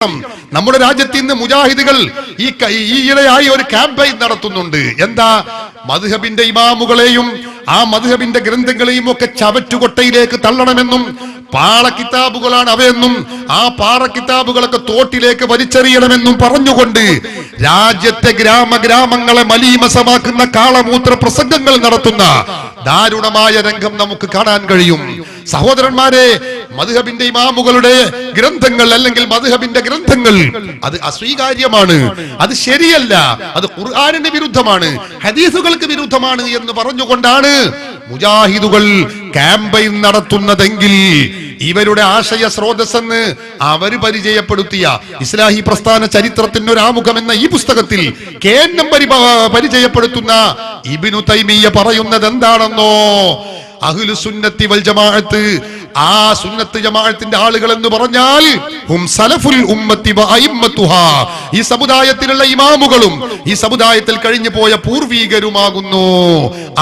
നമ്മുടെ രാജ്യത്ത് ഇന്ന് മുജാഹിദുകൾ ഈയിടെയായി ഒരു ക്യാമ്പയിൻ നടത്തുന്നുണ്ട്. എന്താ? മദ്ഹബിന്റെ ഇമാമുകളെയും ആ മദ്ഹബിന്റെ ഗ്രന്ഥങ്ങളെയും ഒക്കെ ചവറ്റുകൊട്ടയിലേക്ക് തള്ളണമെന്നും പാള കിതാബുകളാണ് അവയെന്നും ആ പാറ കിതാബുകളൊക്കെ തോട്ടിലേക്ക് വലിച്ചെറിയണമെന്നും പറഞ്ഞുകൊണ്ട് രാജ്യത്തെ ഗ്രാമങ്ങളെ മലീമസമാക്കുന്ന കാളമൂത്ര പ്രസംഗങ്ങൾ നടത്തുന്ന ദാരുണമായ രംഗം നമുക്ക് കാണാൻ കഴിയും. സഹോദരന്മാരെ, മദ്ഹബിന്റെ ഇമാമുകളുടെ ഗ്രന്ഥങ്ങൾ അല്ലെങ്കിൽ മദ്ഹബിന്റെ ഗ്രന്ഥങ്ങൾ അത് അസ്വീകാര്യമാണ്, അത് ശരിയല്ല, അത് ഖുർആനിന് വിരുദ്ധമാണ്, ഹദീസുകൾക്ക് വിരുദ്ധമാണ് എന്ന് പറഞ്ഞുകൊണ്ടാണ് മുജാഹിദുകൾ ക്യാമ്പയിൻ നടത്തുന്നതെങ്കിൽ ഇവരുടെ ആശയ സ്രോതസ്സെന്ന് അവര് പരിചയപ്പെടുത്തിയ ഇസ്ലാഹി പ്രസ്ഥാന ചരിത്രത്തിന് ഒരു ആമുഖം എന്ന ഈ പുസ്തകത്തിൽ പരിചയപ്പെടുത്തുന്ന ഇബ്നു തൈമിയ്യ പറയുന്നത് എന്താണെന്നോ? അഹ്ലു സുന്നത്തി വൽ ജമാഅത്ത്, ആ സുന്നത്ത് ജമാഅത്തിന്റെ ആളുകൾ എന്ന് പറഞ്ഞാൽ ഹും സലഫുൽ ഉമ്മത്തി വ അയിമ്മത്തുഹാ, ഈ സമുദായത്തിലുള്ള ഇമാമുകളും ഈ സമുദായത്തിൽ കഴിഞ്ഞു പോയ പൂർവീകരുമാകുന്നു.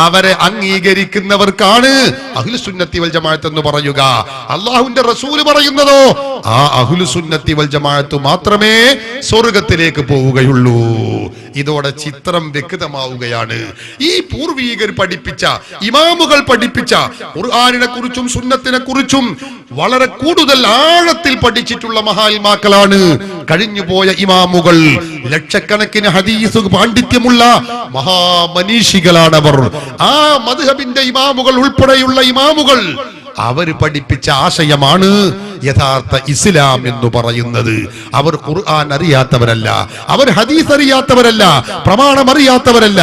അവരെ അംഗീകരിക്കുന്നവർക്കാണ് അഹ്ലു സുന്നത്തി വൽ ജമാഅത്ത് എന്ന് പറയുക. അല്ലാഹുവിന്റെ റസൂൽ പറയുന്നതോ ആ അഹ്ലു സുന്നത്തി വൽ ജമാഅത്ത് മാത്രമേ സ്വർഗ്ഗത്തിലേക്ക് പോവുകയുള്ളൂ. ഇതോടെ ചിത്രം വ്യക്തമാവുകയാണ്. ഈ പൂർവീകർ പഠിപ്പിച്ച, ഇമാമുകൾ പഠിപ്പിച്ച ഖുർആനിനെ കുറിച്ചും സുന്നത്തിനെ കുറിച്ചും വളരെ കൂടുതൽ ആഴത്തിൽ പഠിച്ചിട്ടുള്ള മഹാത്മാക്കളാണ് കഴിഞ്ഞുപോയ ഇമാമുകൾ. ലക്ഷക്കണക്കിന് ഹദീസ് പാണ്ഡിത്യമുള്ള മഹാമനീഷികളാണവർ. ആ മദ്ഹബിന്റെ ഇമാമുകൾ ഉൾപ്പെടെയുള്ള ഇമാമുകൾ അവർ പഠിപ്പിച്ച ആശയമാണ് യഥാർത്ഥ ഇസ്ലാം എന്ന് പറയുന്നത്. അവർ ഖുർആൻ അറിയാത്തവരല്ല, അവർ ഹദീസ് അറിയാത്തവരല്ല, പ്രമാണം അറിയാത്തവരല്ല.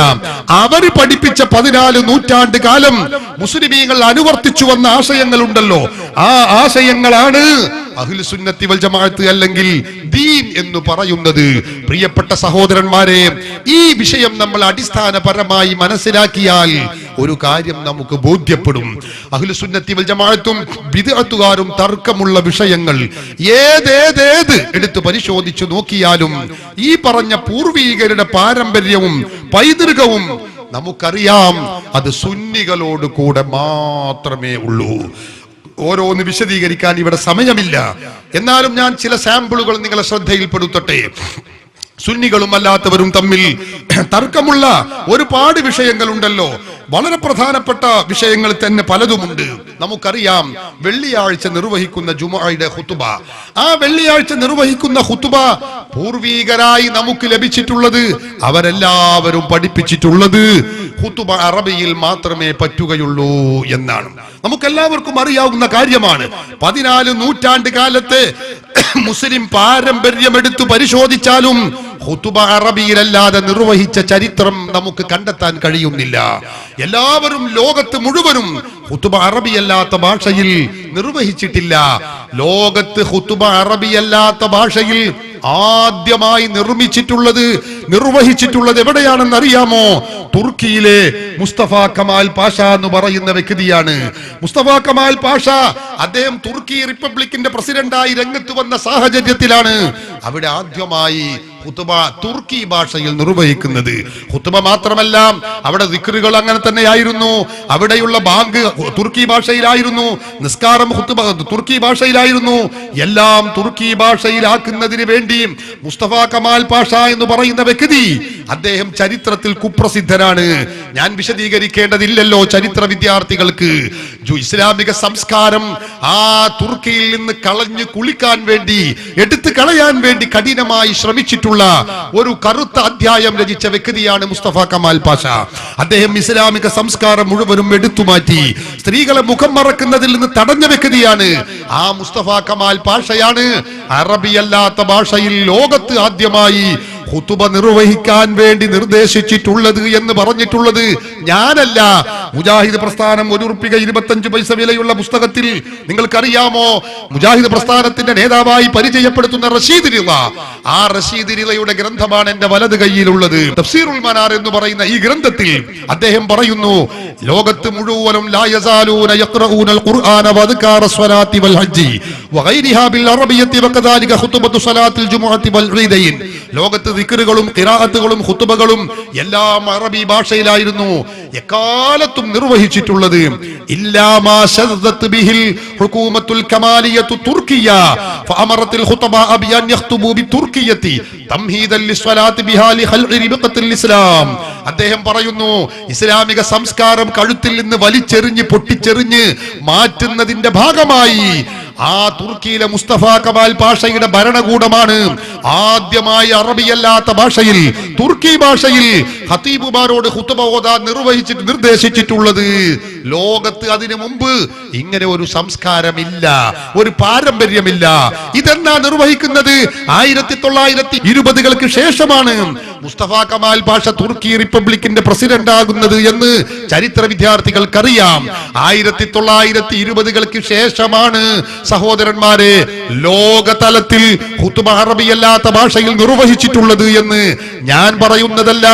അവർ പഠിപ്പിച്ച 14 നൂറ്റാണ്ട് കാലം മുസ്ലിമീങ്ങൾ അനുവർത്തിച്ചു വന്ന ആശയങ്ങളുണ്ടല്ലോ, ആ ആശയങ്ങളാണ് അഹ്ലു സുന്നത്തി വൽ ജമാഅത്ത് അല്ലെങ്കിൽ ദീൻ എന്ന് പറയുന്നത്. പ്രിയപ്പെട്ട സഹോദരന്മാരെ, ഈ വിഷയം നമ്മൾ അടിസ്ഥാനപരമായി മനസ്സിലാക്കിയാൽ ഒരു കാര്യം നമുക്ക് ബോധ്യപ്പെടും. അഹ്ലു സുന്നത്തി വൽ ജമാഅത്തും ബിദ്അത്തുകാരും തർക്കമുള്ള വിഷയങ്ങൾ ഏതേത് എടുത്ത് പരിശോധിച്ചു നോക്കിയാലും ഈ പറഞ്ഞ പൂർവീകരുടെ പാരമ്പര്യവും പൈതൃകവും നമുക്കറിയാം. അത് സുന്നികളോട് കൂടെ മാത്രമേ ഉള്ളൂ. ഓരോന്ന് വിശദീകരിക്കാൻ ഇവിടെ സമയമില്ല. എന്നാലും ഞാൻ ചില സാമ്പിളുകൾ നിങ്ങളെ ശ്രദ്ധയിൽപ്പെടുത്തട്ടെ. സുന്നികളും അല്ലാത്തവരും തമ്മിൽ തർക്കമുള്ള ഒരുപാട് വിഷയങ്ങളുണ്ടല്ലോ. വളരെ പ്രധാനപ്പെട്ട വിഷയങ്ങൾ തന്നെ പലതുമുണ്ട്. നമുക്കറിയാം, വെള്ളിയാഴ്ച നിർവഹിക്കുന്ന ജുമുഅയുടെ ഖുതുബ, ആ വെള്ളിയാഴ്ച നിർവഹിക്കുന്ന ഖുതുബ പൂർവീകരായി നമുക്ക് ലഭിച്ചിട്ടുള്ളത്, അവരെല്ലാവരും പഠിപ്പിച്ചിട്ടുള്ളത് ഖുതുബ അറബിയിൽ മാത്രമേ പറ്റുകയുള്ളൂ എന്നാണ്. നമുക്കെല്ലാവർക്കും അറിയാവുന്ന കാര്യമാണ്. 14 നൂറ്റാണ്ട് കാലത്തെ മുസ്ലിം പാരമ്പര്യം എടുത്തു പരിശോധിച്ചാലും ഖുതുബ അറബിയിലല്ലാതെ നിർവഹിച്ച ചരിത്രം നമുക്ക് കണ്ടെത്താൻ കഴിയുന്നില്ല. എല്ലാവരും ലോകത്ത് മുഴുവനും ഖുതുബ അറബിയല്ലാത്ത ഭാഷയിൽ നിർവഹിച്ചിട്ടില്ല. ലോകത്ത് ഖുതുബ അറബിയല്ലാത്ത ഭാഷയിൽ ആദ്യമായി നിർവഹിച്ചിട്ടുള്ളത് എവിടെയാണെന്ന് അറിയാമോ? തുർക്കിയിലെ മുസ്തഫ കമാൽ പാഷ എന്ന് പറയുന്ന വ്യക്തിയാണ്. മുസ്തഫ കമാൽ പാഷ അദ്ദേഹം തുർക്കി റിപ്പബ്ലിക്കിന്റെ പ്രസിഡന്റായി രംഗത്ത് വന്ന സാഹചര്യത്തിലാണ് അവിടെ ആദ്യമായി ഖുതുബ തുർക്കി ഭാഷയിൽ നിർവഹിക്കുന്നത്. ഖുതുബ മാത്രമല്ല, അവിടെ ദിക്റുകൾ അങ്ങനെ തന്നെയായിരുന്നു. അവിടെയുള്ള ബാങ്ക് തുർക്കി ഭാഷയിലായിരുന്നു, നിസ്കാരം ഖുതുബ തുർക്കി ഭാഷയിലായിരുന്നു. എല്ലാം തുർക്കി ഭാഷയിലാക്കുന്നതിന് വേണ്ടി മുസ്തഫ കമാൽ പാഷ എന്ന് പറയുന്ന വ്യക്തി, അദ്ദേഹം ചരിത്രത്തിൽ കുപ്രസിദ്ധനാണ്. ഞാൻ വിശദീകരിക്കേണ്ടതില്ലല്ലോ ചരിത്ര വിദ്യാർത്ഥികൾക്ക്. ഇസ്ലാമിക സംസ്കാരം ആ തുർക്കിയിൽ നിന്ന് കളഞ്ഞു കുളിക്കാൻ വേണ്ടി, എടുത്തു കളയാൻ വേണ്ടി കഠിനമായി ശ്രമിച്ചിട്ടുള്ള ഒരു കറുത്ത അധ്യായം രചിച്ച വ്യക്തിയാണ് മുസ്തഫ കമാൽ പാഷ. അദ്ദേഹം ഇസ്ലാമിക സംസ്കാരം മുഴുവനും എടുത്തുമാറ്റി സ്ത്രീകളെ മുഖം മറക്കുന്നതിൽ നിന്ന് തടഞ്ഞ വ്യക്തിയാണ്. ആ മുസ്തഫ കമാൽ പാഷയാണ് അറബിയല്ലാത്ത ഭാഷയിൽ ലോകത്ത് ആദ്യമായി ഖുതുബ നിർവഹിക്കാൻ വേണ്ടി നിർദ്ദേശിച്ചിട്ടുള്ളത് എന്ന് പറഞ്ഞിട്ടുള്ളത് ഞാനല്ല. മുജാഹിദ് പ്രസ്ഥാനം 1 രൂപ 25 പൈസ വിലയുള്ള പുസ്തകത്തിൽ നിങ്ങൾക്കറിയാമോ, മുജാഹിദ് പ്രസ്ഥാനത്തിന്റെ നേതാവായി പരിചയപ്പെടുത്തുന്ന റഷീദ് റിള, ആ റഷീദ് റിളയുടെ ഗ്രന്ഥമാണ് എന്റെ വലത് കയ്യിലുള്ളത്. തഫ്സീറുൽ മനാർ എന്ന് പറയുന്ന ഈ ഗ്രന്ഥത്തിൽ അദ്ദേഹം പറയുന്നു, ലോകത്ത് മുഴുവനും ലാ യസാലൂന യഖറഊനൽ ഖുർആന വദ്കാറ സ്വലാത്തി വൽ ഹജ്ജി വഗൈരിഹാ ബിൽ അറബിയ്യത്തി വകദാലിക ഖുതുബത്തു സ്വലാത്തിൽ ജുമുഅത്തി വൽ ഈദൈൻ. ലോകത്ത് ദിക്റുകളും ഖിറാഅത്തുകളും ഖുതുബകളും എല്ലാം അറബി ഭാഷയിലായിരുന്നു. എക്കാലത്തും നിർവഹിച്ചിട്ടുള്ളത്. ഇല്ലാ മാ ശദ്ദത് ബിഹിൽ ഹുകൂമത്തുൽ കമാലിയത്തു തുർക്കിയ ഫഅമറത്തിൽ ഖുതബാ ബിഅൻ യഖ്തുബു ബിതുർക്കിയതി തംഹീദൻ ലിസ്വലാത്തി ബിഹാ ലിഖൽഇ റിബഖത്തിൽ ഇസ്ലാം. അദ്ദേഹം പറയുന്നു, ഇസ്ലാമിക സംസ്കാരം കഴുത്തിൽ നിന്ന് വലിച്ചെറിഞ്ഞ് പൊട്ടിച്ചെറിഞ്ഞ് മാറ്റുന്നതിന്റെ ഭാഗമായി ആ തുർക്കിയിലെ മുസ്തഫ കമാൽ പാഷയുടെ ഭരണകൂടമാണ് ആദ്യമായി അറബിയല്ലാത്ത ഭാഷയിൽ, തുർക്കി ഭാഷയിൽ ഖതീബുമാരോട് ഖുതുബ ഓതാൻ നിർദ്ദേശിച്ചിട്ടുള്ളത്. ലോകത്ത് അതിനു മുമ്പ് ഇങ്ങനെ ഒരു സംസ്കാരമില്ല, ഒരു പാരമ്പര്യമില്ല. ഇതെന്നാ നിർവഹിക്കുന്നത്? 1920-കൾക്ക് ശേഷമാണ് മുസ്തഫ കമാൽ പാഷ തുർക്കി റിപ്പബ്ലിക്കിന്റെ പ്രസിഡന്റ് ആകുന്നത് എന്ന് ചരിത്ര വിദ്യാർത്ഥികൾക്കറിയാം. 1920-കൾക്ക് ശേഷമാണ് സഹോദരന്മാരെ ലോകതലത്തിൽ ഖുതുബ അറബിയല്ലാത്ത ഭാഷയിൽ നിർവഹിച്ചിട്ടുള്ളത് എന്ന് ഞാൻ പറയുന്നതല്ല.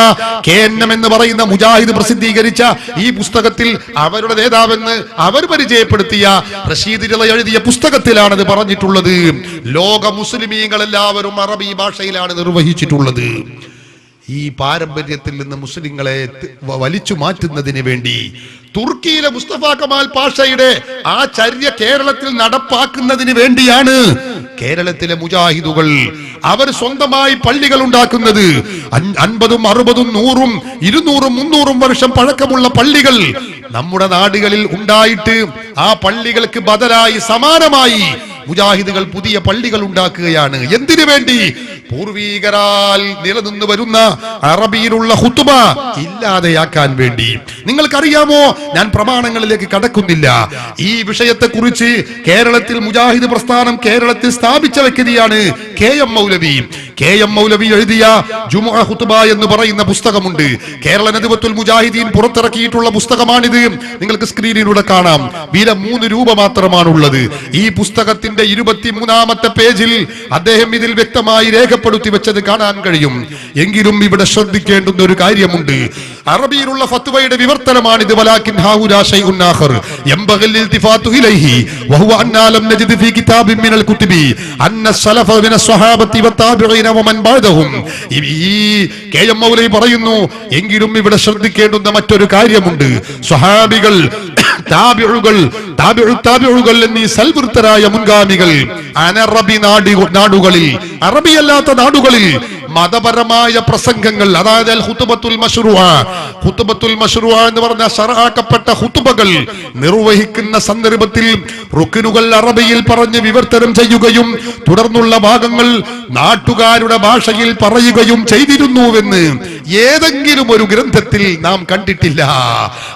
KNM എന്ന് പറയുന്ന മുജാഹിദ് പ്രസിദ്ധീകരിച്ച ഈ പുസ്തകത്തിൽ അവരുടെ നേതാവെന്ന് അവർ പരിചയപ്പെടുത്തിയ റഷീദ് റിള എഴുതിയ പുസ്തകത്തിലാണത് പറഞ്ഞിട്ടുള്ളത്. ലോക മുസ്ലിമീങ്ങൾ എല്ലാവരും അറബി ഭാഷയിലാണ് നിർവഹിച്ചിട്ടുള്ളത്. ഈ പാരമ്പര്യത്തിൽ നിന്ന് മുസ്ലിങ്ങളെ വലിച്ചു മാറ്റുന്നതിന് വേണ്ടി തുർക്കിയിലെ മുസ്തഫ കമാൽ പാഷയുടെ ആ ചര്യ കേരളത്തിൽ നടപ്പാക്കുന്നതിന് വേണ്ടിയാണ് കേരളത്തിലെ മുജാഹിദുകൾ അവർ സ്വന്തമായി പള്ളികൾ ഉണ്ടാക്കുന്നത്. 50, 60, 100, 200, 300 വർഷം പഴക്കമുള്ള പള്ളികൾ നമ്മുടെ നാടുകളിൽ ഉണ്ടായിട്ട് ആ പള്ളികൾക്ക് ബദലായി സമാനമായി മുജാഹിദുകൾ പുതിയ പള്ളികൾ ഉണ്ടാക്കുകയാണ്. എന്തിനു വേണ്ടി? പൂർവീകരാൽ നിലനിന്ന് വരുന്ന അറബിയിലുള്ള ഖുതുബ ഇല്ലാതെയാക്കാൻ വേണ്ടി. നിങ്ങൾക്കറിയാമോ, ഞാൻ പ്രമാണങ്ങളിലേക്ക് കടക്കുന്നില്ല. ഈ വിഷയത്തെ കുറിച്ച് കേരളത്തിൽ മുജാഹിദ് പ്രസ്ഥാനം കേരളത്തിൽ സ്ഥാപിച്ച വ്യക്തിയാണ് KM മൗലവി. KM മൗലവി എഴുതിയ ജുമുഅ ഖുതുബ എന്ന് പറയുന്ന പുസ്തകമുണ്ട്. കേരള നദ്വത്തുൽ മുജാഹിദീൻ പുറത്തിറക്കിയിട്ടുള്ള പുസ്തകമാണിത്. നിങ്ങൾക്ക് സ്ക്രീനിലൂടെ കാണാം. വില 3 രൂപ മാത്രമാണുള്ളത്. ഈ പുസ്തകത്തിന്റെ 23-ാമത്തെ പേജിൽ അദ്ദേഹം ഇതിൽ വ്യക്തമായി രേഖപ്പെടുത്തി വെച്ചത് കാണാൻ കഴിയും. എങ്കിലും ഇവിടെ ശ്രദ്ധിക്കേണ്ടുന്ന ഒരു കാര്യമുണ്ട്. അറബിയിലുള്ള ഫത്വയുടെ വിവർത്തനമാണിത്. വലാകിൻ ഹാഉലാ ശൈഉൻ ആഖർ യംബഗിൽ ഇൽതിഫാതു ഇലൈഹി വഹുവ അന്നാ ലം നജിദ് ഫീ കിതാബിൻ മിനൽ കുതുബി അന്ന സലഫ മിന സ്വഹാബത്തി വത്താബിഈന വമൻ ബഅദഹും. ഈ KM മൗലവി പറയുന്നു, എങ്കിലും ഇവിടെ ശ്രദ്ധിക്കേണ്ടുന്ന മറ്റൊരു കാര്യമുണ്ട്. സ്വഹാബികൾ, താബിഉകൾ, താബിഉകൾ എന്നീ സൽവൃത്തരായ മുൻഗാമികൾ അനറബി നാടുകളിൽ, അറബിയല്ലാത്ത നാടുകളിൽ മതപരമായ പ്രസംഗങ്ങൾ, അതായത് ഖുതുബത്തുൽ മശ്റൂഅ എന്ന് പറഞ്ഞ ശർആക്കപ്പെട്ട ഖുതുബകൾ നിർവഹിക്കുന്ന സന്ദർഭത്തിൽ റുക്നുകൾ അറബിയിൽ പറഞ്ഞ് വിവർത്തനം ചെയ്യുകയും തുടർന്നുള്ള ഭാഗങ്ങൾ നാട്ടുകാരുടെ ഭാഷയിൽ പറയുകയും ചെയ്തിരുന്നുവെന്ന് ഏതെങ്കിലും ഒരു ഗ്രന്ഥത്തിൽ നാം കണ്ടിട്ടില്ല.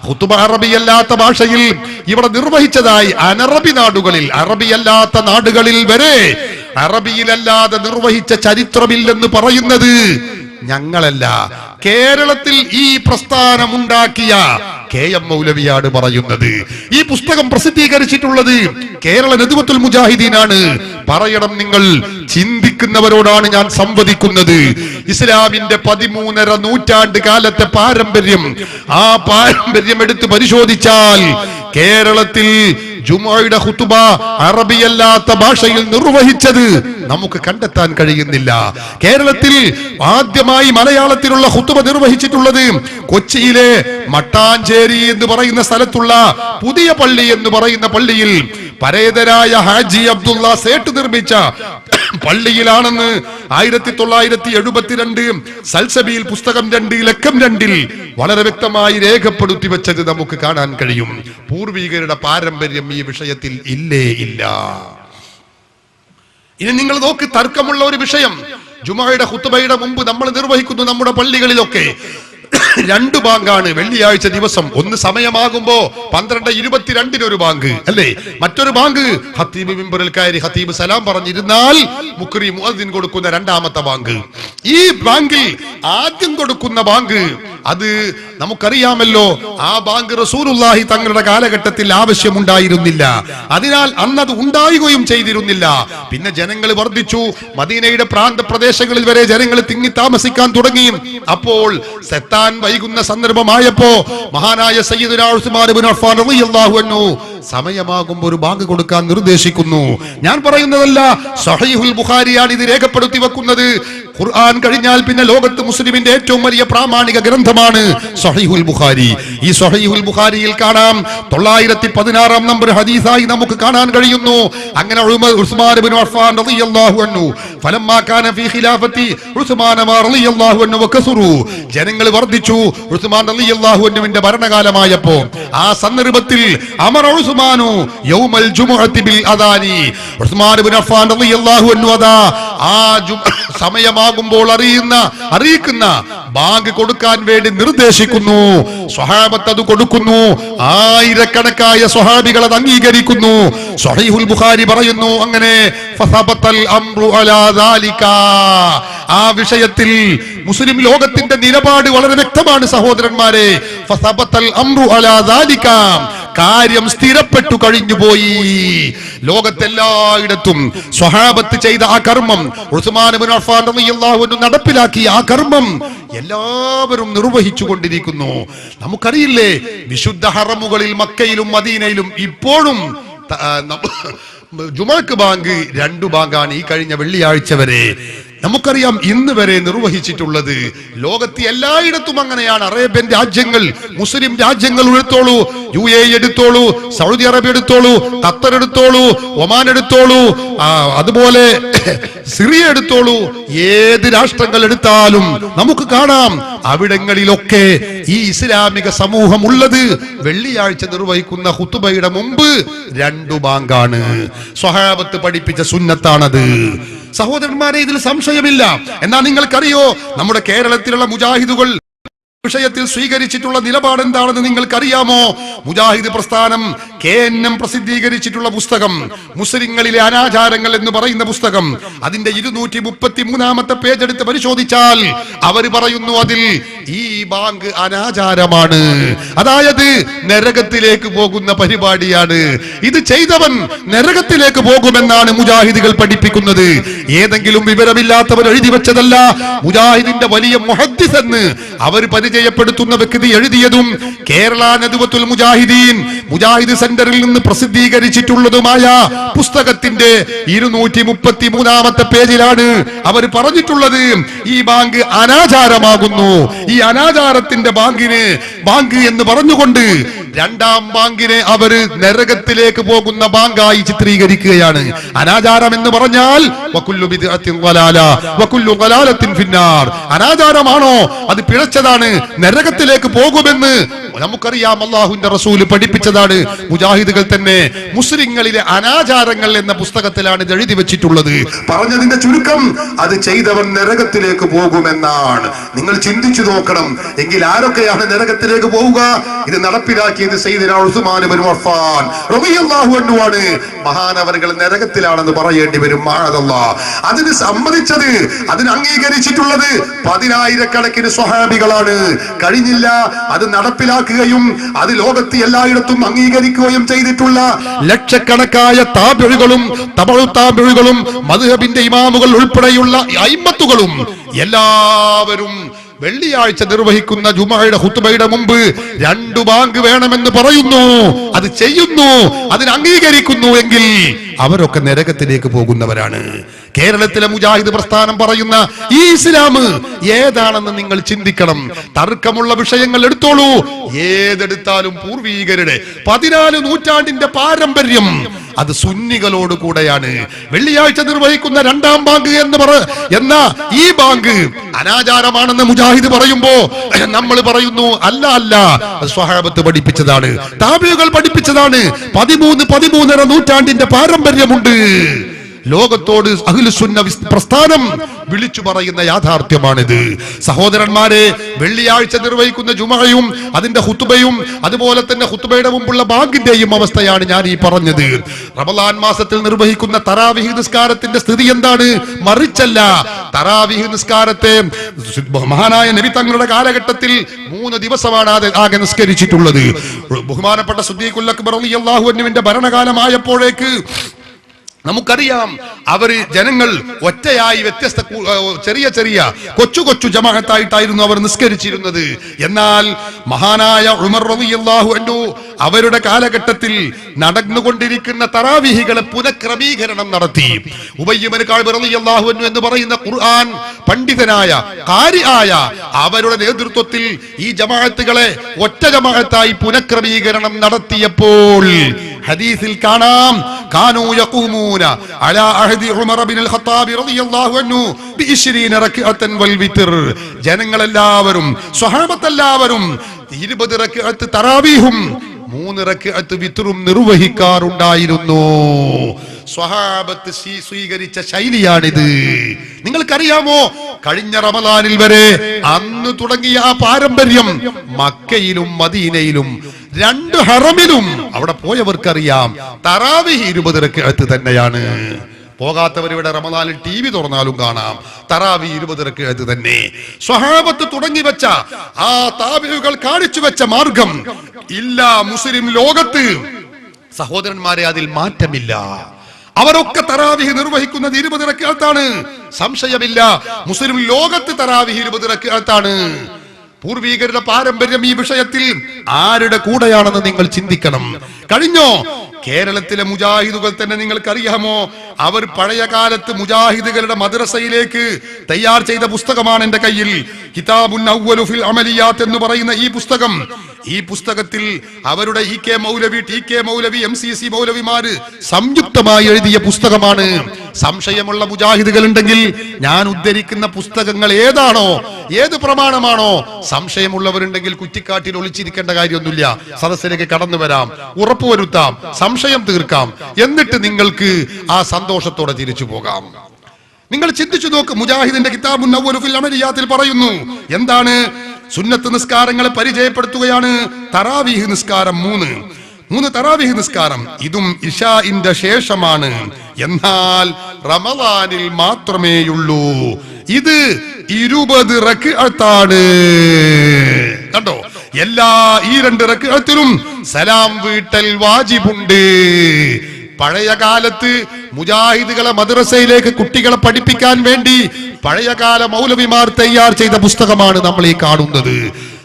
ഖുതുബ അറബിയല്ലാത്ത ഭാഷയിൽ ഇവിടെ നിർവഹിച്ചതായി അനറബി നാടുകളിൽ, അറബിയല്ലാത്ത നാടുകളിൽ വരെ അറബിയിലല്ലാതെ നിർവഹിച്ച ചരിത്രമില്ലെന്ന് പറയുന്നത് ഞങ്ങളല്ല, കേരളത്തിൽ ഈ പ്രസ്ഥാനം ഉണ്ടാക്കിയ KM മൗലവിയാണ് പറയുന്നത്. ഈ പുസ്തകം പ്രസിദ്ധീകരിച്ചിട്ടുള്ളത് കേരള നദ്വത്തുൽ മുജാഹിദീനാണ്. പറയണം, നിങ്ങൾ ചിന്തിക്കുന്നവരോടാണ് ഞാൻ സംവദിക്കുന്നത്. ഇസ്ലാമിന്റെ 13.5 നൂറ്റാണ്ട് കാലത്തെ പാരമ്പര്യം, ആ പാരമ്പര്യം എടുത്ത് പരിശോധിച്ചാൽ കേരളത്തിൽ ജുമുഅയുടെ ഖുതുബ അറബിയല്ലാത്ത ഭാഷയിൽ നിർവഹിച്ചത് നമുക്ക് കണ്ടെത്താൻ കഴിയുന്നില്ല. കേരളത്തിൽ ആദ്യമായി മലയാളത്തിലുള്ള ഖുതുബ നിർവഹിച്ചിട്ടുള്ളത് കൊച്ചിയിലെ മട്ടാഞ്ചേരി എന്ന് പറയുന്ന സ്ഥലത്തുള്ള പുതിയ പള്ളി എന്ന് പറയുന്ന പള്ളിയിൽ പരേതരായ ഹാജി അബ്ദുള്ള സേട്ട് നിർമ്മിച്ച പള്ളിയിലാണെന്ന് 1972 സൽസബീൽ പുസ്തകം 2 ലക്കം 2 വളരെ വ്യക്തമായി രേഖപ്പെടുത്തി വെച്ചത് നമുക്ക് കാണാൻ കഴിയും. പൂർവികരുടെ പാരമ്പര്യം ഈ വിഷയത്തിൽ ഇല്ലേ ഇല്ല. ഇനി നിങ്ങൾ നോക്ക്, തർക്കമുള്ള ഒരു വിഷയം. ജുമുഅയുടെ ഖുതുബയുടെ മുമ്പ് നമ്മൾ നിർവഹിക്കുന്നു നമ്മുടെ പള്ളികളിലൊക്കെ 2 ബാങ്കാണ് വെള്ളിയാഴ്ച ദിവസം. ഒന്ന് സമയമാകുമ്പോ 12:22 ഒരു ബാങ്ക് അല്ലേ, മറ്റൊരു ബാങ്ക് ഖതീബ് മിമ്പറിൽ കയറി ഖതീബ് സലാം പറഞ്ഞിരുന്നാൽ മുഖ്രി മുഅദ്ദിൻ കൊടുക്കുന്ന 2ാമത്തെ ബാങ്ക്. ഈ ബാങ്കിൽ ആദ്യം കൊടുക്കുന്ന ബാങ്ക് അത് നമുക്കറിയാമല്ലോ, ആ ബാങ്ക് റസൂലുള്ളാഹി തങ്ങളുടെ കാലഘട്ടത്തിൽ ആവശ്യമുണ്ടായിരുന്നില്ല. അതിനാൽ അന്നത് ഉണ്ടാവുകയും ചെയ്തിരുന്നില്ല. പിന്നെ ജനങ്ങൾ വർദ്ധിച്ചു, മദീനയുടെ പ്രാന്ത പ്രദേശങ്ങളിൽ വരെ ജനങ്ങൾ തിങ്ങി താമസിക്കാൻ തുടങ്ങി. അപ്പോൾ സെത്താൻ വൈകുന്ന സന്ദർഭമായപ്പോ മഹാനായ സയ്യിദുനാ ഉസ്മാൻ ഇബ്നു അഫ്ഫാൻ റളിയല്ലാഹു അൻഹു സമയമാകുമ്പോൾ ഒരു ബാങ്ക് കൊടുക്കാൻ നിർദ്ദേശിക്കുന്നു. ഞാൻ പറയുന്നതല്ല, സഹീഹുൽ ബുഖാരിയാണ് ഇത് രേഖപ്പെടുത്തി വെക്കുന്നത്. ഖുർആൻ കഴിഞ്ഞാൽ പിന്നെ ലോകത്ത് മുസ്ലിമിന്റെ ഏറ്റവും വലിയ പ്രാമാണിക ഗ്രന്ഥമാണ് സ്വഹീഹുൽ ബുഖാരി. ഈ സ്വഹീഹുൽ ബുഖാരിയിൽ കാണാം 916 നമ്പർ ഹദീസായി നമുക്ക് കാണാൻ കഴിയുന്നു. അങ്ങനെ ഉസ്മാൻ ഇബ്നു അഫ്ഫാൻ റളിയല്ലാഹു അൻഹു ഫലമ്മാ കാന ഫീ ഖിലാഫത്തി ഉസ്മാൻ റളിയല്ലാഹു അൻഹു വകസറു, ജനങ്ങൾ വർദ്ധിച്ചു ഉസ്മാൻ റളിയല്ലാഹു അൻഹുവിന്റെ ഭരണകാലമായപ്പോൾ ആ സന്ദർഭത്തിൽ അമറ ഉസ്മാനു യൗമൽ ജുമുഅത്തി ബിൽ അദാനി, ഉസ്മാൻ ഇബ്നു അഫ്ഫാൻ റളിയല്ലാഹു അൻഹു അതാ ആ സമയമാകുമ്പോൾ അറിയിക്കുന്ന ബാങ്ക് കൊടുക്കാൻ വേണ്ടി നിർദ്ദേശിക്കുന്നു. സ്വഹാബത്ത് അത് കൊടുക്കുന്നു. ആയിരക്കണക്കായ സ്വഹാബികൾ അത് അംഗീകരിക്കുന്നു. സ്വഹീഹുൽ ബുഖാരി പറയുന്നു, അങ്ങനെ ഫസബത്തൽ അംറു അലാ ദാലിക, ആ വിഷയത്തിൽ മുസ്ലിം ലോകത്തിന്റെ നിലപാട് വളരെ വ്യക്തമാണ് സഹോദരന്മാരെ. ഫസബത്തൽ അംറു അലാ ദാലിക, കാര്യം സ്ഥിരപ്പെട്ടു കഴിഞ്ഞുപോയി. ലോകത്തെല്ലായിടത്തും സ്വഹാബത്ത് ചെയ്ത ആ കർമ്മം, ഉസ്മാൻ ഇബ്നു അഫ്ഫാൻ റളിയല്ലാഹു അൻഹു നടപ്പിലാക്കിയ ആ കർമ്മം എല്ലാവരും നിർവഹിച്ചു കൊണ്ടിരിക്കുന്നു. നമുക്കറിയില്ലേ, വിശുദ്ധ ഹറമുകളിൽ മക്കയിലും മദീനയിലും ഇപ്പോഴും ജുമുഅക്ക് ബാങ്ക് 2 ബാങ്കാണ് ഈ കഴിഞ്ഞ വെള്ളിയാഴ്ച വരെ. നമുക്കറിയാം ഇന്ന് വരെ നിർവഹിച്ചിട്ടുള്ളത്. ലോകത്ത് എല്ലായിടത്തും അങ്ങനെയാണ്. അറേബ്യൻ രാജ്യങ്ങൾ, മുസ്ലിം രാജ്യങ്ങൾ എടുത്തോളൂ, UAE എടുത്തോളൂ, സൗദി അറേബ്യ എടുത്തോളൂ, ഖത്തർ എടുത്തോളൂ, ഒമാൻ എടുത്തോളൂ, അതുപോലെ സിറിയ എടുത്തോളൂ, ഏത് രാഷ്ട്രങ്ങൾ എടുത്താലും നമുക്ക് കാണാം അവിടങ്ങളിലൊക്കെ ഈ ഇസ്ലാമിക സമൂഹം ഉള്ളത് വെള്ളിയാഴ്ച നിർവഹിക്കുന്ന ഖുതുബയുടെ മുമ്പ് 2 ബാങ്കാണ്. സ്വഹാബത്ത് പഠിപ്പിച്ച സുന്നത്താണത്. സഹോദരന്മാരെ, ഇതിൽ സംശയമില്ല. എന്നാൽ നിങ്ങൾക്കറിയോ നമ്മുടെ കേരളത്തിലുള്ള മുജാഹിദുകൾ വിഷയത്തിൽ സ്വീകരിച്ചിട്ടുള്ള നിലപാട് എന്താണെന്ന് നിങ്ങൾക്കറിയാമോ? മുജാഹിദ് പ്രസ്ഥാനം KNM പ്രസിദ്ധീകരിച്ചിട്ടുള്ള പുസ്തകം മുസ്ലിങ്ങളിലെ അനാചാരങ്ങൾ എന്ന് പറയുന്ന പുസ്തകം, അതിന്റെ 233 പേജ് എടുത്ത് പരിശോധിച്ചാൽ അവർ പറയുന്നു അതിൽ ഈ ബാങ്ക് അനാചാരമാണ്, അതായത് നരകത്തിലേക്ക് പോകുന്ന പരിപാടിയാണ്. ഇത് ചെയ്തവൻ നരകത്തിലേക്ക് പോകുമെന്നാണ് മുജാഹിദുകൾ പഠിപ്പിക്കുന്നത്. ഏതെങ്കിലും വിവരമില്ലാത്തവർ എഴുതി വെച്ചതല്ല. മുജാഹിദിന്റെ വലിയ മുഹദ്ദിസ് എന്ന് അവർ പരിചയപ്പെടുത്തുന്ന വ്യക്തി എഴുതിയതും കേരള നദ്വത്തുൽ മുജാഹിദീൻ മുജാഹിദ് സെന്ററിൽ നിന്ന് പ്രസിദ്ധീകരിച്ചിട്ടുള്ളതുമായ പുസ്തകത്തിന്റെ 233 പേജിലാണ് അവർ പറഞ്ഞിട്ടുള്ളത് ഈ ബാങ്ക് അനാചാരമാകുന്നു. ഈ അനാചാരത്തിന്റെ ബാങ്ക് എന്ന് പറഞ്ഞുകൊണ്ട് 2ാം ബാങ്കിനെ അവര് നരകത്തിലേക്ക് പോകുന്ന ബാങ്കായി ചിത്രീകരിക്കുകയാണ്. അനാചാരം എന്ന് പറഞ്ഞാൽ വകുല്ലു ബിദ്അത്തിൻ ളലാല വകുല്ലു ളലാലത്തിൻ ഫിന്നാർ. അനാചാരമാണോ? അത് പിഴച്ചതാണ്, നരകത്തിലേക്ക് പോകുമെന്ന് നമുക്കറിയാം. അല്ലാഹുവിന്റെ റസൂൽ പഠിപ്പിച്ചതാണ്. മുജാഹിദുകൾ തന്നെ മുസ്ലിങ്ങളിലെ അനാചാരങ്ങൾ എന്ന പുസ്തകത്തിലാണ് ഇത് എഴുതി വെച്ചിട്ടുള്ളത്. പറഞ്ഞതിന്റെ ചുരുക്കം, അത് ചെയ്തവൻ നരകത്തിലേക്ക് പോകുമെന്നാണ്. നിങ്ങൾ ചിന്തിച്ചു നോക്കണം. എങ്കിൽ ആരൊക്കെയാണ് നരകത്തിലേക്ക് പോവുക? ഇത് നടപ്പിലാക്കിയത് സയ്യിദുനാ ഉസ്മാൻ ഇബ്നു അഫ്ഫാൻ റളിയല്ലാഹു അൻഹു ആണ്. മഹാനവറുകൾ നരകത്തിലാണെന്ന് പറയേണ്ടി വരും. മഅദല്ലാഹ്. അതിന് സമ്മതിച്ചത്, അതിന് അംഗീകരിച്ചിട്ടുള്ളത് 10,000 സ്വഹാബികളാണ്. കഴിഞ്ഞില്ല അത് നടപ്പിലാക്കുകയും അത് ലോകത്ത് എല്ലായിടത്തും അംഗീകരിക്കുകയും ചെയ്തിട്ടുള്ള ലക്ഷക്കണക്കായ താബിഈകളും തബഉ താബിഈകളും മദ്ഹബിന്റെ ഇമാമുകൾ ഉൾപ്പെടെയുള്ള അയിമ്മത്തുകളും എല്ലാവരും വെള്ളിയാഴ്ച നിർവഹിക്കുന്ന ജുമുഅയുടെ ഖുതുബയുടെ മുമ്പ് 2 ബാങ്ക് വേണമെന്ന് പറയുന്നു. അത് ചെയ്യുന്നു, അതിന് അംഗീകരിക്കുന്നു എങ്കിൽ അവരൊക്കെ നരകത്തിലേക്ക് പോകുന്നവരാണ്. കേരളത്തിലെ മുജാഹിദ് പ്രസ്ഥാനം പറയുന്ന ഈ ഇസ്ലാം ഏതാണെന്ന് നിങ്ങൾ ചിന്തിക്കണം. തർക്കമുള്ള വിഷയങ്ങൾ എടുത്തോളൂ. ഏതെടുത്താലും പൂർവീകരുടെ 14 നൂറ്റാണ്ടിന്റെ പാരമ്പര്യം അത് സുന്നികളോട് കൂടെയാണ്. വെള്ളിയാഴ്ച നിർവഹിക്കുന്ന 2ാം ബാങ്ക് എന്ന ഈ ബാങ്ക് അനാചാരമാണെന്ന് മുജാഹിദ് പറയുമ്പോ നമ്മൾ പറയുന്നു അല്ല, സ്വഹാബത്ത് പഠിപ്പിച്ചതാണ്, താബിഈകൾ പഠിപ്പിച്ചതാണ്. 13 നൂറ്റാണ്ടിന്റെ പാരമ്പര്യമുണ്ട്. ലോകത്തോട് അഹ്ലുസുന്ന പ്രസ്ഥാനം വിളിച്ചു പറയുന്ന യാഥാർത്ഥ്യമാണിത്. സഹോദരന്മാരെ, വെള്ളിയാഴ്ച നിർവഹിക്കുന്ന ജുമുഅയും അതിന്റെ ഖുതുബയും അതുപോലെ തന്നെ ഖുതുബയുടെ മുമ്പുള്ള ബാങ്കിന്റെയും അവസ്ഥയാണ് ഞാൻ ഈ പറഞ്ഞത്. റമളാൻ മാസത്തിൽ നിർവഹിക്കുന്ന തറാവീഹ് നിസ്കാരത്തിന്റെ സ്ഥിതി എന്താണ്? മറിച്ചല്ല. തറാവീഹ് നിസ്കാരത്തെ മഹാനായ നബി തങ്ങളുടെ കാലഘട്ടത്തിൽ 3 ദിവസമാണ് ആകെ നിസ്കരിച്ചിട്ടുള്ളത്. ബഹുമാനപ്പെട്ട സിദ്ദീഖുൽ അക്ബർ റളിയല്ലാഹു അൻഹുവിന്റെ ഭരണകാലമായപ്പോഴേക്ക് നമുക്കറിയാം അവര് ജനങ്ങൾ ഒറ്റയായി വ്യത്യസ്ത ചെറിയ കൊച്ചു ജമാഅത്തായിട്ടായിരുന്നു അവർ നിസ്കരിച്ചിരുന്നത്. എന്നാൽ മഹാനായ ഉമർ റളിയല്ലാഹു അൻഹു അവരുടെ കാലഘട്ടത്തിൽ നടന്നുകൊണ്ടിരിക്കുന്ന തറാവീഹുകളെ പുനഃക്രമീകരണം നടത്തി. ഉബയ്യ് ഇബ്നു കഅബ് റളിയല്ലാഹു അൻഹു എന്ന് പറയുന്ന ഖുർആൻ പണ്ഡിതനായ ഖാരിആയ അവരുടെ നേതൃത്വത്തിൽ ഈ ജമാഅത്തുകളെ ഒറ്റ ജമാഅത്തായി പുനഃക്രമീകരണം നടത്തിയപ്പോൾ ഹദീസിൽ കാണാം, കാനൂ യഖൂമൂന അലാ അഹദി ഉമർ ഇബ്നുൽ ഖത്താബ് റളിയല്ലാഹു അൻഹു ബി20 റക്അത്തൻ വൽ വിത്ർ. ജനങ്ങളെല്ലാവരും സ്വഹാബത്തെല്ലാവരും 20 റക്അത്ത് തറാവീഹും 3 റക്അത്ത് വിത്റും നിർവഹിക്കാറുണ്ടായിരുന്നു. സ്വഹാബത്ത് സ്വീകരിച്ച ശൈലിയാണിത്. നിങ്ങൾക്കറിയാമോ, കഴിഞ്ഞ റമദാനിൽ വരെ അന്ന് തുടങ്ങിയ ആ പാരമ്പര്യം മക്കയിലും മദീനയിലും 2 ഹറമിലും അവിടെ പോയവർക്കറിയാം തറാവീഹ് 20 റക്അത്ത് തന്നെയാണ്. പോകാത്തവർ ഇവിടെ റമദാനിൽ TV തുറന്നാലും കാണാം തറാവീഹ് 20 റക്അത്ത് തന്നെ. സ്വഹാബത്ത് തുടങ്ങി വെച്ച ആ താബിഈകൾ കാണിച്ചു വെച്ച മാർഗം ഇല്ല മുസ്ലിം ലോകത്ത്. സഹോദരന്മാരെ, അതിൽ മാറ്റമില്ല. അവരൊക്കെ തറാവീഹ് നിർവഹിക്കുന്നത് 20 റക്അത്താണ്. സംശയമില്ല, മുസ്ലിം ലോകത്ത് തറാവീഹ് 20 റക്അത്താണ്. പൂർവീകരുടെ പാരമ്പര്യം ഈ വിഷയത്തിൽ ആരുടെ കൂടെയാണെന്ന് നിങ്ങൾ ചിന്തിക്കണം. കഴിഞ്ഞോ കേരളത്തിലെ മുജാഹിദുകൾ തന്നെ നിങ്ങൾക്കറിയാമോ, അവർ പഴയ കാലത്ത് മുജാഹിദുകളുടെ മദ്രസയിലേക്ക് തയ്യാർ ചെയ്ത പുസ്തകമാണ് എന്റെ കയ്യിൽ. കിതാബുൻ അവ്വലു ഫിൽ അമലിയാത്ത് എന്ന് പറയുന്ന ഈ പുസ്തകം. ഈ പുസ്തകത്തിൽ അവരുടെ EK മൗലവി, TK മൗലവി, MCC മൗലവിമാര് സംയുക്തമായി എഴുതിയ പുസ്തകമാണ്. സംശയമുള്ള മുജാഹിദുകൾ ഉണ്ടെങ്കിൽ ഞാൻ ഉദ്ധരിക്കുന്ന പുസ്തകങ്ങൾ ഏതാണോ, ഏത് പ്രമാണമാണോ, സംശയമുള്ളവരുണ്ടെങ്കിൽ കുറ്റിക്കാട്ടിൽ ഒളിച്ചിരിക്കേണ്ട കാര്യമൊന്നുമില്ല. സദസ്സിലേക്ക് കടന്നു വരാം, ഉറപ്പുവരുത്താം, സംശയം തീർക്കാം, എന്നിട്ട് നിങ്ങൾക്ക് ആ സന്തോഷത്തോടെ തിരിച്ചു പോകാം. നിങ്ങൾ ചിന്തിച്ചു നോക്ക്. മുജാഹിദിന്റെ കിതാബുൻ അവ്വലു ഫിൽ അമലിയാത്തിൽ പറയുന്നു എന്താണ്? സുന്നത്ത് നിസ്കാരങ്ങളെ പരിചയപ്പെടുത്തുകയാണ്. തറാവീഹ് നിസ്കാരം 3 തറാവീഹ് നിസ്കാരം. ഇതും ഇശാഇന്റെ ശേഷമാണ്. എന്നാൽ റമദാനിൽ മാത്രമേയുള്ളൂ. ഇത് 20 റക്അത്താണ്. കണ്ടോ, എല്ലാ ഈ 2 റക്അത്തിലും സലാം വീട്ടൽ വാജിബുണ്ട്. പഴയ കാലത്ത് മുജാഹിദുകളെ മദ്രസയിലേക്ക് കുട്ടികളെ പഠിപ്പിക്കാൻ വേണ്ടി പഴയകാല മൗലവിമാർ തയ്യാർ ചെയ്ത പുസ്തകമാണ് നമ്മൾ ഈ കാണുന്നത്.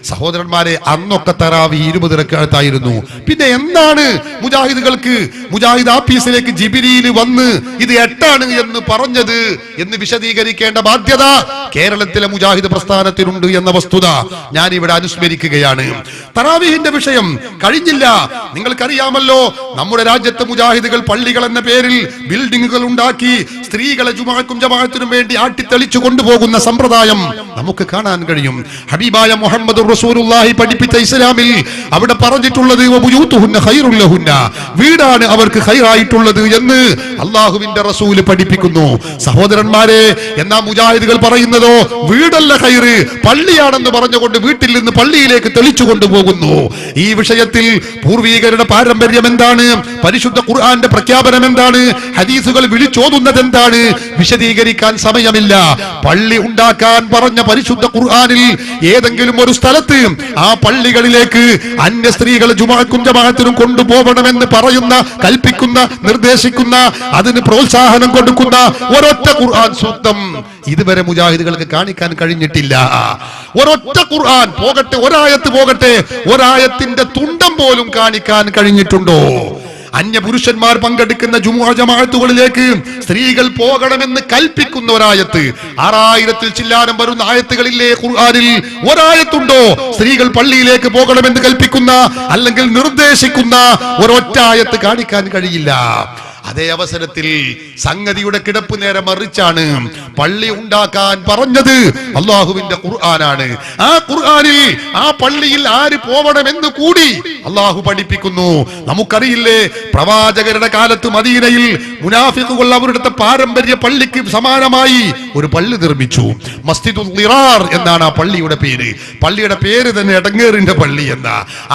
സഹോദരന്മാരെ, അന്നൊക്കെ തറാവീഹ് 20 റക്അത്തായിരുന്നു. പിന്നെ എന്താണ് മുജാഹിദുകൾക്ക് മുജാഹിദ് ആഫീസിലേക്ക് ജിബ്രീൽ വന്ന് ഇത് 8 എന്ന് പറഞ്ഞത് എന്ന് വിശദീകരിക്കേണ്ട ബാധ്യത കേരളത്തിലെ മുജാഹിദ് പ്രസ്ഥാനത്തിനുണ്ട് എന്ന വസ്തുത ഞാൻ ഇവിടെ അനുസ്മരിക്കുകയാണ്. തറാവീഹിന്റെ വിഷയം കഴിഞ്ഞില്ല. നിങ്ങൾക്കറിയാമല്ലോ, നമ്മുടെ രാജ്യത്തെ മുജാഹിദുകൾ പള്ളികൾ എന്ന പേരിൽ ബിൽഡിങ്ങുകൾ ഉണ്ടാക്കി സ്ത്രീകളെ ജുമുഅക്കും ജമാഅത്തിനും വേണ്ടി ആട്ടിത്തെളിച്ചു കൊണ്ടുപോകുന്ന സമ്പ്രദായം നമുക്ക് കാണാൻ കഴിയും. ഹബീബായ മുഹമ്മദ് റസൂലുള്ളാഹി പഠിപ്പിച്ച ഇസ്ലാമിൽ അവിടെ പറഞ്ഞിട്ടുള്ളത് വീടാണ് അവർക്ക് ഖൈറായിട്ടുള്ളത് എന്ന് അല്ലാഹുവിന്റെ റസൂല് പഠിപ്പിക്കുന്നു. സഹോദരന്മാരെ, എന്നാ മുജാഹിദുകൾ പറയുന്നതോ വീടല്ല ഖൈറ്, പള്ളിയാണെന്ന് പറഞ്ഞുകൊണ്ട് വീട്ടിൽ നിന്ന് പള്ളിയിലേക്ക് തെളിച്ചു കൊണ്ടുപോകുന്നു. ഈ വിഷയത്തിൽ പൂർവീകരുടെ പാരമ്പര്യം എന്താണ്? പരിശുദ്ധ ഖുർആന്റെ പ്രഖ്യാപനം എന്താണ്? ഹദീസുകൾ വിളിച്ചോതുന്നത് എന്താണ്? വിശദീകരിക്കാൻ സമയമില്ല. പള്ളി ഉണ്ടാക്കാൻ പറഞ്ഞ പരിശുദ്ധ ഖുർആനിൽ ഏതെങ്കിലും ഒരു സ്ഥലത്ത് ആ പള്ളികളിലേക്ക് അന്യ സ്ത്രീകളെ ജുമുഅക്കും ജമാഅത്തിനും കൊണ്ടുപോകണമെന്ന് പറയുന്ന, കൽപ്പിക്കുന്ന, നിർദ്ദേശിക്കുന്ന, അതിന് പ്രോത്സാഹനം കൊടുക്കുന്ന ഒരൊറ്റ ഖുർആൻ സൂക്തം ഇതുവരെ മുജാഹിദുകൾക്ക് കാണിക്കാൻ കഴിഞ്ഞിട്ടില്ല. ഒരൊറ്റ ഖുർആൻ പോകട്ടെ, ഒരായത്ത് പോകട്ടെ, ഒരായത്തിന്റെ തുണ്ടം പോലും കാണിക്കാൻ കഴിഞ്ഞിട്ടുണ്ടോ? അന്യപുരുഷന്മാർ പങ്കെടുക്കുന്ന ജുമുഅ ജമാഅത്തുകളിലേക്ക് സ്ത്രീകൾ പോകണമെന്ന് കൽപ്പിക്കുന്ന ഒരായത്ത്, 6000-ൽ ചില്ലാനം വരുന്ന ആയത്തുകളില്ലേ ഖുർആനിൽ? ഒരായത്തുണ്ടോ സ്ത്രീകൾ പള്ളിയിലേക്ക് പോകണമെന്ന് കൽപ്പിക്കുന്ന അല്ലെങ്കിൽ നിർദ്ദേശിക്കുന്ന ഒരൊറ്റ ആയത്ത് കാണിക്കാൻ കഴിയില്ല. അതേ അവസരത്തിൽ സംഗതിയുടെ കിടപ്പ് നേരെ മറിച്ചാണ്. പള്ളി ഉണ്ടാക്കാൻ പറഞ്ഞത് അള്ളാഹുവിന്റെ ഖുർആനാണ്. ആ ഖുർആനിൽ ആ പള്ളിയിൽ ആര് പോവണമെന്ന് കൂടി അള്ളാഹു പഠിപ്പിക്കുന്നു. നമുക്കറിയില്ലേ, പ്രവാചകരുടെ കാലത്ത് മദീനയിൽ മുനാഫിഖുകൾ അവരുടെ പാരമ്പര്യ പള്ളിക്ക് സമാനമായി ഒരു പള്ളി നിർമ്മിച്ചു. മസ്ജിദുൽ ദിറാർ എന്നാണ് ആ പള്ളിയുടെ പേര്. പള്ളിയുടെ പേര് തന്നെ എടങ്ങേറിന്റെ പള്ളി എന്ന.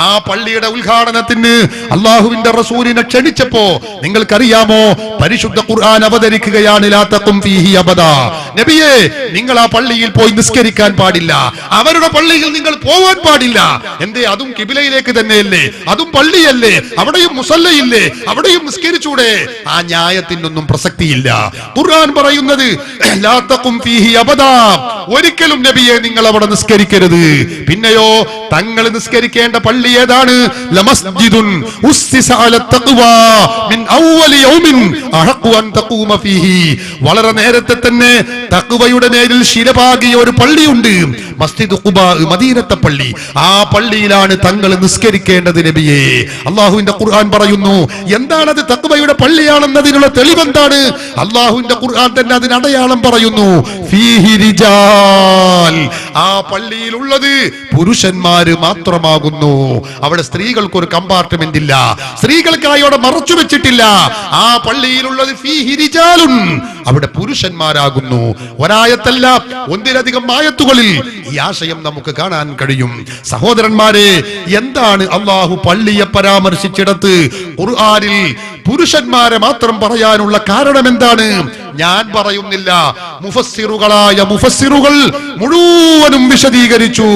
ആ പള്ളിയുടെ ഉദ്ഘാടനത്തിന് അള്ളാഹുവിന്റെ റസൂലിനെ ക്ഷണിച്ചപ്പോ നിങ്ങൾക്കറിയാമോ, പരിശുദ്ധ ഖുർആൻ അവതരിക്കുകയാണ്. ലാ തഖും ഫീഹി അബദാ. നബിയേ, നിങ്ങൾ ആ പള്ളിയിൽ പോയി നിസ്കരിക്കാൻ പാടില്ല, അവരുടെ പള്ളിയിൽ നിങ്ങൾ പോവാൻ പാടില്ല. എന്തേ? അതും കിബിലയിലേക്ക് തന്നെയല്ലേ, അതും പള്ളിയല്ലേ, അവിടെയും മുസല്ലയില്ലേ, അവിടെയും നിസ്കരിച്ചൂടെ? ആ ന്യായത്തിനൊന്നും പ്രസക്തിയില്ല. ഖുർആൻ പറയുന്നത് ലാ തഖും ഫീഹി അബദാ, ഒരിക്കലും നബിയെ നിങ്ങൾ അവിടെ നിസ്കരിക്കരുത്. പിന്നെയോ തങ്ങൾ നിസ്കരിക്കേണ്ട പള്ളി ഏതാണ്? ലമസ്ജിദുൻ ഉസ്സിസ അല തഖ്വാ മിൻ അവ്വലി യൗമിൻ അഹഖു അൻ തഖൂമ ഫീഹി. വളരെ നേരത്തെ തന്നെ തഖ്വയുടെ മേലിൽ ശിരപാകിയ ഒരു പള്ളിയുണ്ട്, മസ്ജിദ് ഖുബാ, മദീനത്തെ പള്ളി. ആ പള്ളിയിലാണ് തങ്ങൾ നിസ്കരിക്കേണ്ടത് നബിയേ. അല്ലാഹുവിന്റെ ഖുർആൻ പറയുന്നു, എന്താണത് തഖ്വയുടെ പള്ളിയാണെന്നതിനുള്ള തെളിവെന്താണ്? അല്ലാഹുവിന്റെ ഖുർആൻ തന്നെ അതിന് അടയാളം പറയുന്നു. ഫീഹി റിജാൽ, ആ പള്ളിയിലുള്ളത് പുരുഷന്മാര് മാത്രമാകുന്നു. അവിടെ സ്ത്രീകൾക്ക് ഒരു കമ്പാർട്ട്മെന്റ് ഇല്ല, സ്ത്രീകൾക്കായി അവിടെ മറച്ചു വെച്ചിട്ടില്ല. ആ പള്ളിയിലുള്ളത് ഫീഹി റിജാലുൻ, അവിടെ പുരുഷന്മാരാകുന്നു. ഒരായത്തല്ല, ഒന്നിലധികം ആയത്തുകളിൽ ഈ ആശയം നമുക്ക് കാണാൻ കഴിയും. സഹോദരന്മാരെ, എന്താണ് അള്ളാഹു പള്ളിയെ പരാമർശിച്ചിടത്ത് ഖുർആനിൽ പുരുഷന്മാരെ മാത്രം പറയാനുള്ള കാരണം എന്താണ്? ഞാൻ പറയുന്നില്ല, മുഫസ്സിറുകളായ മുഫസ്സിറുകൾ മുഴുവനും വിശദീകരിച്ചു.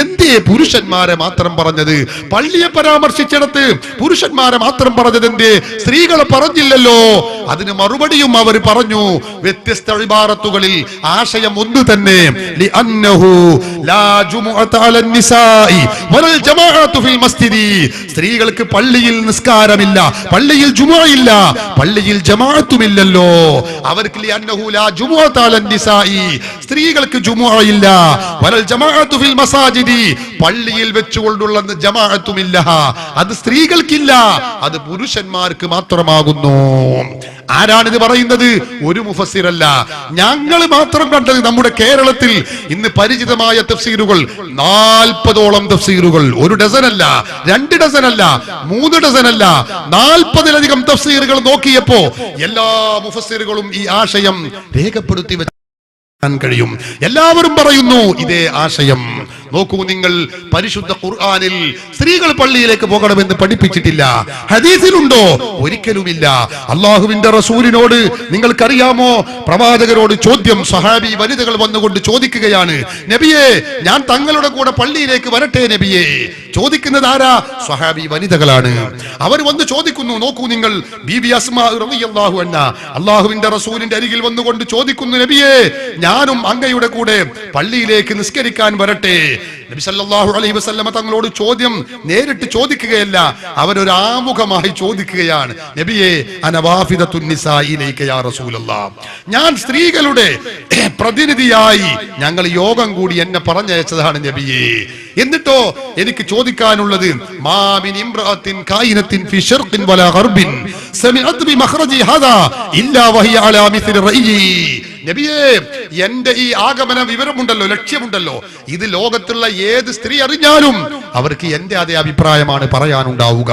എന്തേ പുരുഷന്മാരെ മാത്രം പറഞ്ഞത്? പള്ളിയെ പരാമർശിച്ചിടത്ത് പുരുഷന്മാരെ മാത്രം പറഞ്ഞത് എന്തേ? സ്ത്രീകളെ പറഞ്ഞില്ലല്ലോ. അതിന് മറുപടിയും അവർ പറഞ്ഞു. വ്യത്യസ്ത ഇബാറത്തുകളിൽ ആശയം ഒന്നു തന്നെ. സ്ത്രീകൾക്ക് പള്ളിയിൽ നിസ്കാരമില്ല, പള്ളിയിൽ ജുമുഅ ഇല്ല, പള്ളിയിൽ ജമാഅത്തുമില്ലല്ലോ. അവർക്ക് സ്ത്രീകൾക്ക് ജുമുഅ ഇല്ല, വലൽ ജമാഅത്തു ഫിൽ മസാജിദി, പള്ളിയിൽ വെച്ചുകൊണ്ടുള്ള ജമാഅത്തുമില്ല. അത് സ്ത്രീകൾക്കില്ല, അത് പുരുഷന്മാർക്ക് മാത്രമാകുന്നു. ആരാണിത് പറയുന്നത്? ഒരു മുഫസ്സിറല്ല, ഞങ്ങൾ മാത്രം കണ്ടത്. നമ്മുടെ കേരളത്തിൽ ഇന്ന് പരിചിതമായ തഫ്സീറുകൾ 40ഓളം തഫ്സീറുകൾ, 1 ഡസനല്ല, 2 ഡസനല്ല, 3 ഡസനല്ല, 40-ലധികം തഫ്സീറുകൾ നോക്കിയപ്പോ എല്ലാ മുഫസ്സിറുകളും ഈ ആശയം രേഖപ്പെടുത്തി കഴിയും. എല്ലാവരും പറയുന്നു ഇതേ ആശയം. നോക്കൂ നിങ്ങൾ, പരിശുദ്ധ ഖുർആനിൽ സ്ത്രീകൾ പള്ളിയിലേക്ക് പോകണമെന്ന് പഠിപ്പിച്ചിട്ടില്ല. ഹദീസിലുണ്ടോ? ഒരിക്കലുമില്ല. അള്ളാഹുവിന്റെ റസൂലിനോട് നിങ്ങൾക്കറിയാമോ, പ്രവാചകരോട് ചോദ്യം, സഹാബി വനിതകൾ വന്നുകൊണ്ട് ചോദിക്കുകയാണ്, നബിയേ, ഞാൻ തങ്ങളുടെ കൂടെ പള്ളിയിലേക്ക് വരട്ടെ നബിയേ? ചോദിക്കുന്നത് ആരാ? സഹാബി വനിതകളാണ്. അവർ വന്ന് ചോദിക്കുന്നു. നോക്കൂ നിങ്ങൾ, ബീബി അസ്മാ റളിയല്ലാഹു അൻഹാ അള്ളാഹുവിന്റെ റസൂലിന്റെ അരികിൽ വന്നുകൊണ്ട് ചോദിക്കുന്നു, നബിയേ, ഞാനും അങ്ങയുടെ കൂടെ പള്ളിയിലേക്ക് നിസ്കരിക്കാൻ വരട്ടെ? നബി സല്ലല്ലാഹു അലൈഹി വസല്ലമ തങ്ങളോട് ചോദ്യം നേരിട്ട് ചോദിക്കുകയല്ല, അവരൊരു ആമുഖമായി ചോദിക്കുകയാണ്. നബിയേ, അന വാഫിദത്തുൻ നിസാഇ ഇലൈക യാ റസൂലല്ലാഹ്, ഞാൻ സ്ത്രീകളുടെ പ്രതിനിധിയായി ഞങ്ങൾ യോഗം കൂടി എന്നെ പറഞ്ഞയച്ചതാണ് നബിയേ. എന്നിട്ടോ എനിക്ക് ചോദിക്കാനുള്ളത്, മാ മിൻ ഇംറഅത്തിൻ കായിനത്തിൻ ഫി ശർഖിൻ വലാ ഗർബിൻ സമിഅത് ബി മഖ്റജി ഹാദാ ഇല്ലാ വഹിയ അലാ മിസ്ലി റഅയി. നബിയേ, എന്റെ ഈ ആഗമന വിവരമുണ്ടല്ലോ, ലക്ഷ്യമുണ്ടല്ലോ, ഇത് ലോകത്തുള്ള ഏത് സ്ത്രീ അറിഞ്ഞാലും അവർക്ക് എന്റെ അതേ അഭിപ്രായമാണ് പറയാനുണ്ടാവുക.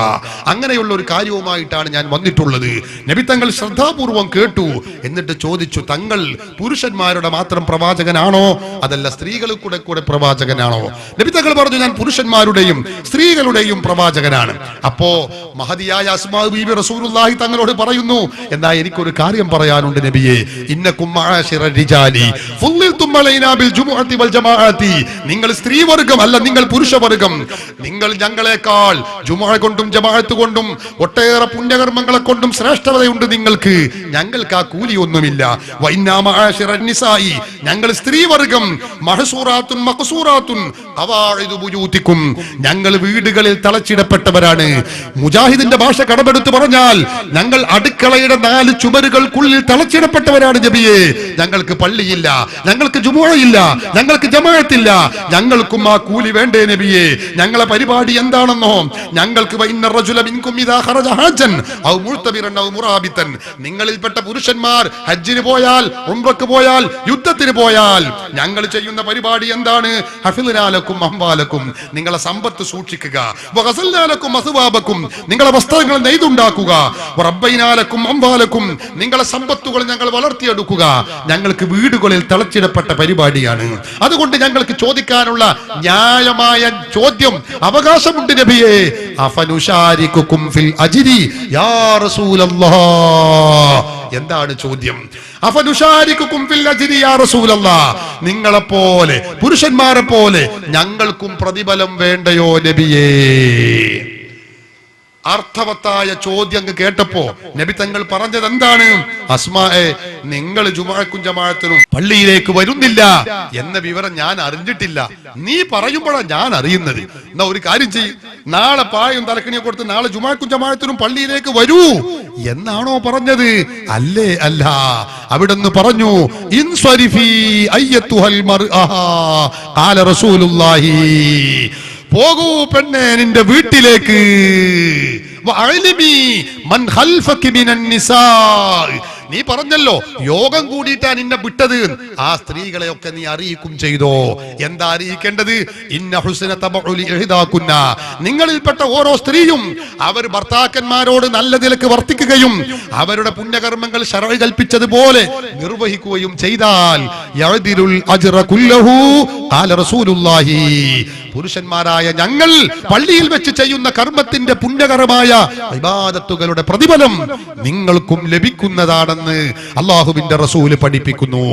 അങ്ങനെയുള്ള ഒരു കാര്യവുമായിട്ടാണ് ഞാൻ വന്നിട്ടുള്ളത്. നബി തങ്ങൾ ശ്രദ്ധാപൂർവം കേട്ടു. എന്നിട്ട് ചോദിച്ചു, തങ്ങൾ പുരുഷന്മാരുടെ മാത്രം പ്രവാചകനാണോ, അതല്ല സ്ത്രീകൾ കൂടെ പ്രവാചകനാണോ? നബി തങ്ങൾ പറഞ്ഞു, ഞാൻ പുരുഷന്മാരുടെയും സ്ത്രീകളുടെയും പ്രവാചകനാണ്. അപ്പോ മഹദിയായ അസ്മാ ബീബി റസൂലുള്ളാഹി തങ്ങളോട് പറയുന്നു, എന്നാ എനിക്കൊരു കാര്യം പറയാനുണ്ട് നബിയേ. ഇന്നകും നിങ്ങൾ സ്ത്രീവർഗം അല്ല, നിങ്ങൾ പുരുഷവർഗം. നിങ്ങൾ ഞങ്ങളെക്കാൾ ജുമുഅ കൊണ്ടും ജമാഅത്ത് കൊണ്ടും ഒട്ടേറെ പുണ്യകർമ്മങ്ങളെ കൊണ്ടും ശ്രേഷ്ഠതയുണ്ട് നിങ്ങൾക്ക്. ഞങ്ങൾക്ക് ആ കൂലിയൊന്നുമില്ല. ഞങ്ങൾ സ്ത്രീവർഗം മഹ്സൂറാത്തുൻ മഖ്സൂറാത്തുൻ ഖവാഇദു ബുയൂതികും, ഞങ്ങൾ വീടുകളിൽ തളച്ചിടപ്പെട്ടവരാണ്. മുജാഹിദിന്റെ ഭാഷ കടമെടുത്ത് പറഞ്ഞാൽ ഞങ്ങൾ അടുക്കളയുടെ 4 ചുമരുകൾക്കുള്ളിൽ തളച്ചിടപ്പെട്ടവരാണ് നബിയേ. ഞങ്ങൾക്ക് പള്ളിയില്ല, ഞങ്ങൾക്ക് ജുമുഅയില്ല, ഞങ്ങൾക്ക് ജമാഅത്തില്ല. ഞങ്ങൾക്കും ആ കൂലി വേണ്ടേ നബിയേ? ഞങ്ങളെ പരിപാടി എന്താണെന്നോ? ഞങ്ങൾക്ക് നിങ്ങളിൽപ്പെട്ട പുരുഷന്മാർ ഹജ്ജിന് പോയാൽ, ഉംറക്ക് പോയാൽ, യുദ്ധത്തിന് പോയാൽ ഞങ്ങൾ ചെയ്യുന്ന പരിപാടി എന്താണ്? ഹഫിൽനാലക്കും അംവാലക്കും, നിങ്ങളെ സമ്പത്ത് സൂക്ഷിക്കുക. വഗസൽനാലക്കും അസ്വാബക്കും, നിങ്ങളെ വസ്ത്രങ്ങൾ നെയ്തുണ്ടാക്കുക. റബ്ബൈനാലക്കും അംവാലക്കും, നിങ്ങളെ സമ്പത്തുകൾ ഞങ്ങൾ വളർത്തിയെടുക്കുക. ഞങ്ങൾക്ക് വീടുകളിൽ തളച്ചിടപ്പെട്ട പരിപാടിയാണ്. അതുകൊണ്ട് ഞങ്ങൾക്ക് ചോദിക്കാനുള്ള ന്യായമായ ചോദ്യം, അവകാശമുണ്ട് നബിയേ. അഫനുശാരികുകും ഫിൽ അജ്രി യാ റസൂലല്ലാഹ്. എന്താണ് ചോദ്യം? അഫനുശാരികുകും ഫിൽ അജ്രി യാ റസൂലല്ലാഹ്, നിങ്ങളെ പോലെ പുരുഷന്മാരെ പോലെ ഞങ്ങൾക്കും പ്രതിഫലം വേണ്ടയോ നബിയേ? അർത്ഥവത്തായ ചോദ്യം കേട്ടപ്പോ നബി തങ്ങൾ പറഞ്ഞത് എന്താണ്? അസ്മായെ, നിങ്ങൾ ജുമാഅക്കും ജമാഅത്തിനും പള്ളിയിലേക്ക് വരുന്നില്ല എന്ന വിവരം ഞാൻ അറിഞ്ഞിട്ടില്ല. നീ പറയുമ്പോഴാണ് ഞാൻ അറിയുന്നത്. എന്നാ ഒരു കാര്യം ചെയ്യ്, നാളെ പായും തലക്കണിയെ കൊടുത്ത് നാളെ ജുമാഅക്കും ജമാഅത്തിനും പള്ളിയിലേക്ക് വരൂ എന്നാണോ പറഞ്ഞത്? അല്ലേ അല്ല. അവിടുന്ന് പറഞ്ഞു, ഇൻസ്വരിഫി അയ്യത്തുഹൽ മർഅ ഖാല റസൂലുള്ളാഹി, പോകൂ പെണ്ണേ നിന്റെ വീട്ടിലേക്ക്. നീ പറഞ്ഞല്ലോ യോഗം കൂടിയിട്ടാ നിന്നെ വിട്ടത്, ആ സ്ത്രീകളെയൊക്കെ നീ അറിയിക്കും ചെയ്തോ. എന്താ അറിയിക്കേണ്ടത്? ഇന്ന ഹുസ്ന തബഉലി ഇഹ്ദാകുന്ന, നിങ്ങളിൽപ്പെട്ട ഓരോ സ്ത്രീയും അവർ ഭർത്താക്കന്മാരോട് നല്ല നിലക്ക് വർത്തിക്കുകയും അവരുടെ പുണ്യകർമ്മങ്ങൾ ശർഅ് കൽപ്പിച്ചതുപോലെ നിർവഹിക്കുകയും ചെയ്താൽ യഅദിലുൽ അജ്റ കുല്ലഹു ഖാല റസൂലുള്ളാഹി, പുരുഷന്മാരായ ഞങ്ങൾ പള്ളിയിൽ വെച്ച് ചെയ്യുന്ന കർമ്മത്തിന്റെ പുണ്യകരമായ ഇബാദത്തുകളുടെ പ്രതിഫലം നിങ്ങൾക്കും ലഭിക്കുന്നതാണെന്ന് അല്ലാഹുവിന്റെ റസൂൽ പഠിപ്പിക്കുന്നു.